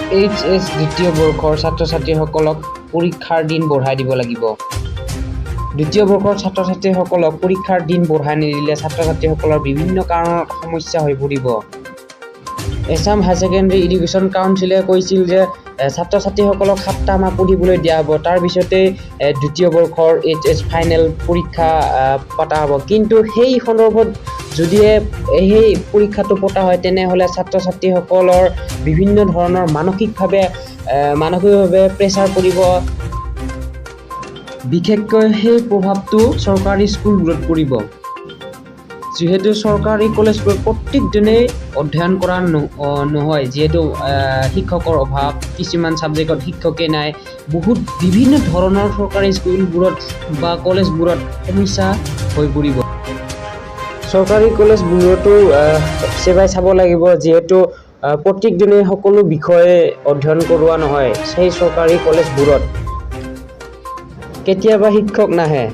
HS দ্বিতীয় বৰ্ষৰ ছাত্ৰ-ছাত্ৰীসকলক পৰীক্ষাৰ দিন বঢ়াই দিব লাগিব। দ্বিতীয় বৰ্ষৰ ছাত্ৰ-ছাত্ৰীসকলক পৰীক্ষাৰ দিন বঢ়াই নিদিলে ছাত্ৰ-ছাত্ৰীসকলৰ বিভিন্ন কাৰণত সমস্যা হৈ পৰিব। এছাম হাই ছেকেণ্ডেৰী এডুকেশ্যন কাউন্সিলে কৈছিল যে ছাত্ৰ-ছাত্ৰীসকলক 7টা মাহ পঢ়িবলৈ দিয়া হ'ব, তাৰ পিছতে দ্বিতীয় বৰ্ষৰ HS ফাইনেল পৰীক্ষা পতা হ'ব। কিন্তু সেই সন্দৰ্ভত যদি সেই পৰীক্ষাটো পতা হয় তেনেহ'লে ছাত্ৰ-ছাত্ৰীসকলৰ বিভিন্ন ধৰণৰ মানসিকভাৱে প্ৰেছাৰ পৰিব। বিশেষকৈ সেই প্ৰভাৱটো চৰকাৰী স্কুলবোৰত পৰিব, যিহেতু চৰকাৰী কলেজবোৰত প্ৰত্যেক দিনেই অধ্যয়ন কৰা নহয়, যিহেতু শিক্ষকৰ অভাৱ, কিছুমান ছাবজেক্টত শিক্ষকেই নাই, বহুত বিভিন্ন ধৰণৰ চৰকাৰী স্কুলবোৰত বা কলেজবোৰত সমস্যা হৈ পৰিব। চৰকাৰী কলেজবোৰতো সেবাই চাব লাগিব, যিহেতু প্ৰত্যেক দিনে সকলো বিষয়ে অধ্যয়ন কৰোৱা নহয়। সেই চৰকাৰী কলেজবোৰত কেতিয়াবা শিক্ষক নাহে।